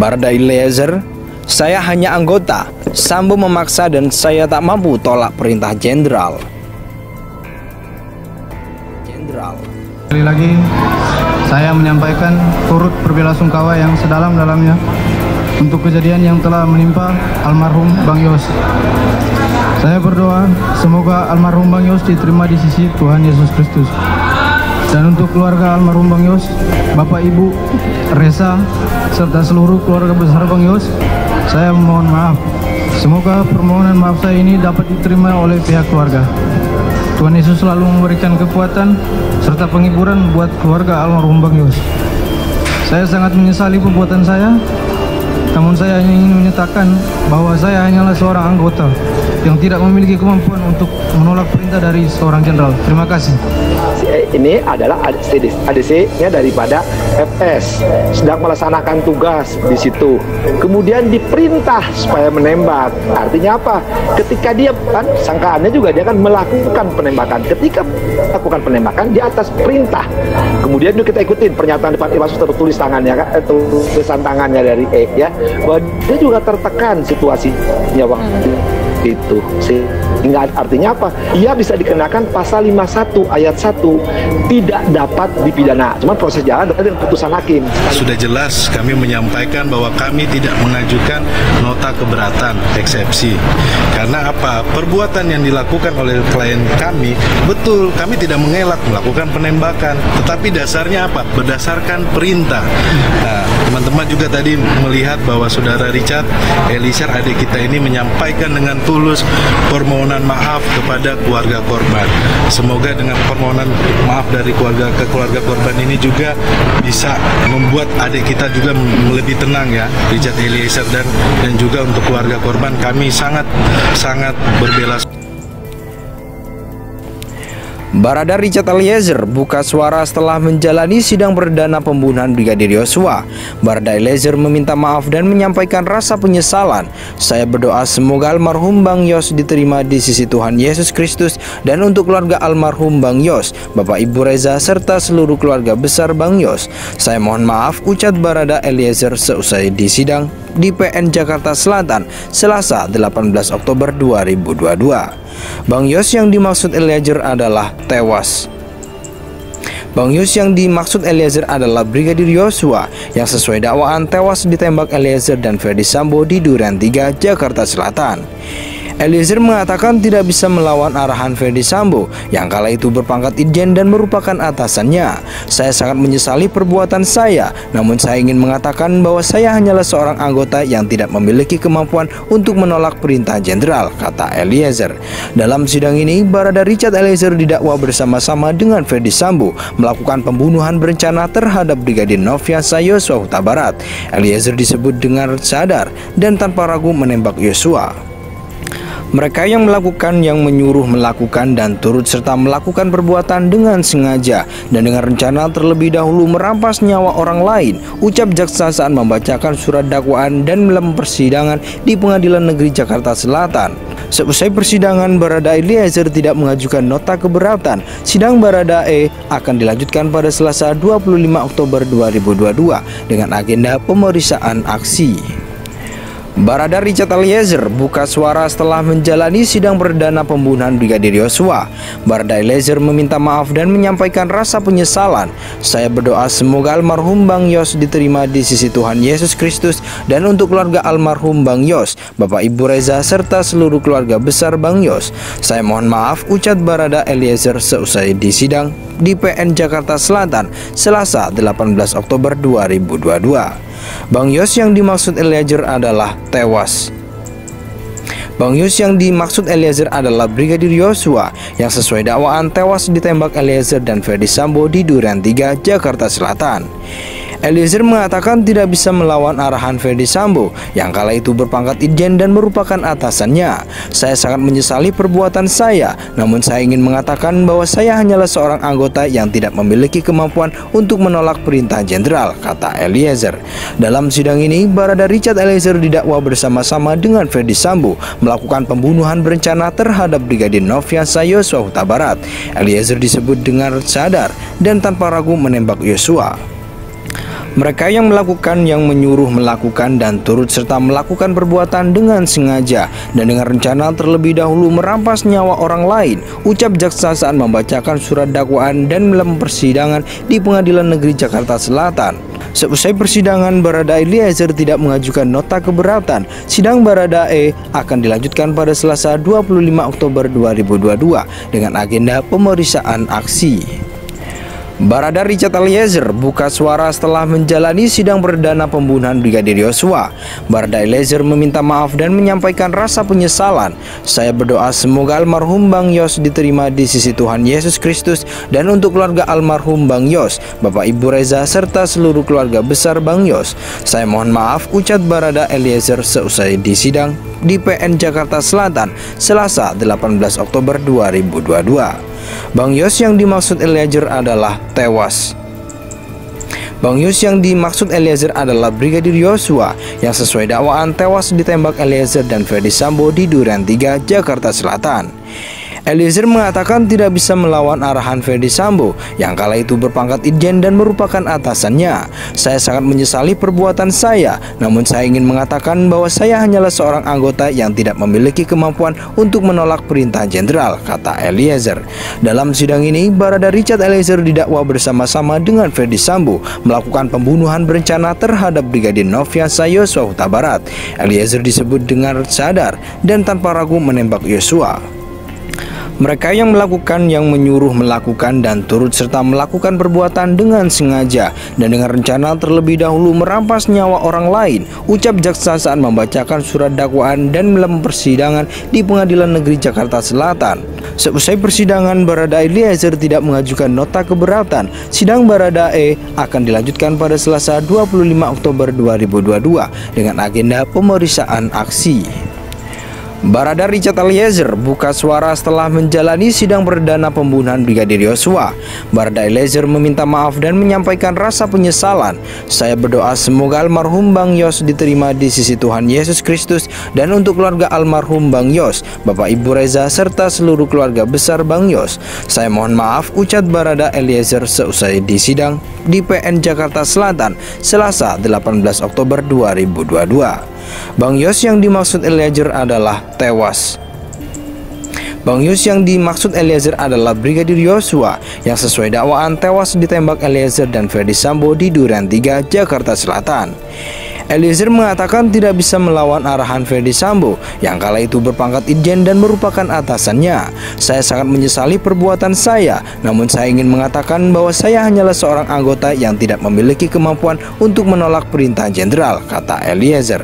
Barada Eliezer, "Saya hanya anggota. Sambo memaksa dan saya tak mampu tolak perintah jenderal." Sekali lagi, saya menyampaikan turut berbelasungkawa yang sedalam-dalamnya untuk kejadian yang telah menimpa almarhum Bang Yos. Saya berdoa semoga almarhum Bang Yos diterima di sisi Tuhan Yesus Kristus. Dan untuk keluarga almarhum Bang Yos, Bapak Ibu, Resa, serta seluruh keluarga besar Bang Yos, saya memohon maaf. Semoga permohonan maaf saya ini dapat diterima oleh pihak keluarga. Tuhan Yesus selalu memberikan kekuatan serta penghiburan buat keluarga almarhum Bang Yos. Saya sangat menyesali perbuatan saya, namun saya hanya ingin menyatakan bahwa saya hanyalah seorang anggota yang tidak memiliki kemampuan untuk menolak perintah dari seorang jenderal. Terima kasih. Ini adalah ADC-nya daripada FS, sedang melaksanakan tugas di situ. Kemudian diperintah supaya menembak. Artinya apa? Ketika dia kan sangkaannya juga dia akan melakukan penembakan. Ketika melakukan penembakan di atas perintah. Kemudian itu kita ikutin pernyataan depan Iwasus tertulis tangannya kan, tulisan tangannya dari E ya. Bahwa dia juga tertekan situasinya waktu itu, sehingga artinya apa? Ia bisa dikenakan pasal 51 ayat 1 tidak dapat dipidana. Cuma proses jalan dengan putusan hakim. Sudah jelas kami menyampaikan bahwa kami tidak mengajukan nota keberatan eksepsi. Karena apa? Perbuatan yang dilakukan oleh klien kami, betul kami tidak mengelak melakukan penembakan, tetapi dasarnya apa? Berdasarkan perintah. Nah, teman-teman juga tadi melihat bahwa saudara Richard Eliezer adik kita ini menyampaikan dengan tulus permohonan maaf kepada keluarga korban. Semoga dengan permohonan maaf dari keluarga korban ini juga bisa membuat adik kita juga lebih tenang ya, Richard Eliezer, dan juga untuk keluarga korban kami sangat berbelasungkawa. Barada Richard Eliezer buka suara setelah menjalani sidang perdana pembunuhan Brigadir Yosua. Barada Eliezer meminta maaf dan menyampaikan rasa penyesalan. "Saya berdoa semoga almarhum Bang Yos diterima di sisi Tuhan Yesus Kristus, dan untuk keluarga almarhum Bang Yos, Bapak Ibu Reza, serta seluruh keluarga besar Bang Yos. Saya mohon maaf," ucap Barada Eliezer seusai di sidang di PN Jakarta Selatan, Selasa 18 Oktober 2022. Bang Yos yang dimaksud Eliezer adalah tewas. Bang Yos yang dimaksud Eliezer adalah Brigadir Yosua yang sesuai dakwaan tewas ditembak Eliezer dan Ferdi Sambo di Duren 3, Jakarta Selatan. Eliezer mengatakan tidak bisa melawan arahan Ferdi Sambo yang kala itu berpangkat Irjen dan merupakan atasannya. "Saya sangat menyesali perbuatan saya, namun saya ingin mengatakan bahwa saya hanyalah seorang anggota yang tidak memiliki kemampuan untuk menolak perintah jenderal," kata Eliezer. Dalam sidang ini, Barada Richard Eliezer didakwa bersama-sama dengan Ferdi Sambo melakukan pembunuhan berencana terhadap Brigadir Nofriansah Yosua Huta Barat. Eliezer disebut dengan sadar dan tanpa ragu menembak Yosua. Mereka yang melakukan, yang menyuruh melakukan, dan turut serta melakukan perbuatan dengan sengaja dan dengan rencana terlebih dahulu merampas nyawa orang lain, ucap jaksa saat membacakan surat dakwaan dan dalam persidangan di Pengadilan Negeri Jakarta Selatan. Seusai persidangan, Barada Eliezer tidak mengajukan nota keberatan. Sidang Barada E akan dilanjutkan pada Selasa 25 Oktober 2022 dengan agenda pemeriksaan aksi. Barada Richard Eliezer buka suara setelah menjalani sidang perdana pembunuhan Brigadir Yosua. Barada Eliezer meminta maaf dan menyampaikan rasa penyesalan. "Saya berdoa semoga almarhum Bang Yos diterima di sisi Tuhan Yesus Kristus, dan untuk keluarga almarhum Bang Yos, Bapak Ibu Reza, serta seluruh keluarga besar Bang Yos. Saya mohon maaf," ucap Barada Eliezer seusai di sidang di PN Jakarta Selatan, Selasa 18 Oktober 2022. Bang Yos yang dimaksud Eliezer adalah tewas. Bang Yos yang dimaksud Eliezer adalah Brigadir Yosua yang sesuai dakwaan tewas ditembak Eliezer dan Ferdi Sambo di Duren 3, Jakarta Selatan. Eliezer mengatakan tidak bisa melawan arahan Ferdi Sambo yang kala itu berpangkat Irjen dan merupakan atasannya. "Saya sangat menyesali perbuatan saya, namun saya ingin mengatakan bahwa saya hanyalah seorang anggota yang tidak memiliki kemampuan untuk menolak perintah jenderal," kata Eliezer. Dalam sidang ini, Barada Richard Eliezer didakwa bersama-sama dengan Ferdi Sambo melakukan pembunuhan berencana terhadap Brigadir Nofriansah Yosua Huta Barat. Eliezer disebut dengan sadar dan tanpa ragu menembak Yosua. Mereka yang melakukan, yang menyuruh melakukan, dan turut serta melakukan perbuatan dengan sengaja dan dengan rencana terlebih dahulu merampas nyawa orang lain, ucap jaksa saat membacakan surat dakwaan dan dalam persidangan di Pengadilan Negeri Jakarta Selatan. Seusai persidangan, Barada Eliezer tidak mengajukan nota keberatan. Sidang Baradae akan dilanjutkan pada Selasa 25 Oktober 2022 dengan agenda pemeriksaan aksi. Barada Richard Eliezer buka suara setelah menjalani sidang perdana pembunuhan Brigadir Yosua. Barada Eliezer meminta maaf dan menyampaikan rasa penyesalan. Saya berdoa semoga almarhum Bang Yos diterima di sisi Tuhan Yesus Kristus, dan untuk keluarga almarhum Bang Yos, Bapak Ibu Reza serta seluruh keluarga besar Bang Yos, saya mohon maaf, ucap Barada Eliezer seusai di sidang di PN Jakarta Selatan Selasa 18 Oktober 2022. Bang Yos yang dimaksud Eliezer adalah tewas. Bang Yos yang dimaksud Eliezer adalah Brigadir Yosua yang sesuai dakwaan tewas ditembak Eliezer dan Ferdy Sambo di Duren 3, Jakarta Selatan. Eliezer mengatakan tidak bisa melawan arahan Ferdy Sambo yang kala itu berpangkat Irjen dan merupakan atasannya. Saya sangat menyesali perbuatan saya, namun saya ingin mengatakan bahwa saya hanyalah seorang anggota yang tidak memiliki kemampuan untuk menolak perintah jenderal, kata Eliezer. Dalam sidang ini, Barada Richard Eliezer didakwa bersama-sama dengan Ferdy Sambo melakukan pembunuhan berencana terhadap Brigadir Nofriansah Yosua Huta Barat. Eliezer disebut dengan sadar dan tanpa ragu menembak Yosua. Mereka yang melakukan, yang menyuruh melakukan, dan turut serta melakukan perbuatan dengan sengaja dan dengan rencana terlebih dahulu merampas nyawa orang lain, ucap jaksa saat membacakan surat dakwaan dan dalam persidangan di Pengadilan Negeri Jakarta Selatan. Seusai persidangan, Barada Eliezer tidak mengajukan nota keberatan. Sidang Baradae akan dilanjutkan pada Selasa 25 Oktober 2022 dengan agenda pemeriksaan aksi. Barada Richard Eliezer buka suara setelah menjalani sidang perdana pembunuhan Brigadir Yosua. Barada Eliezer meminta maaf dan menyampaikan rasa penyesalan. Saya berdoa semoga almarhum Bang Yos diterima di sisi Tuhan Yesus Kristus, dan untuk keluarga almarhum Bang Yos, Bapak Ibu Reza serta seluruh keluarga besar Bang Yos, saya mohon maaf, ucap Barada Eliezer seusai di sidang di PN Jakarta Selatan Selasa 18 Oktober 2022. Bang Yos yang dimaksud Eliezer adalah tewas. Bang Yos yang dimaksud Eliezer adalah Brigadir Yosua yang sesuai dakwaan tewas ditembak Eliezer dan Ferdy Sambo di Duren 3, Jakarta Selatan. Eliezer mengatakan tidak bisa melawan arahan Ferdy Sambo yang kala itu berpangkat Irjen dan merupakan atasannya. Saya sangat menyesali perbuatan saya, namun saya ingin mengatakan bahwa saya hanyalah seorang anggota yang tidak memiliki kemampuan untuk menolak perintah jenderal, kata Eliezer.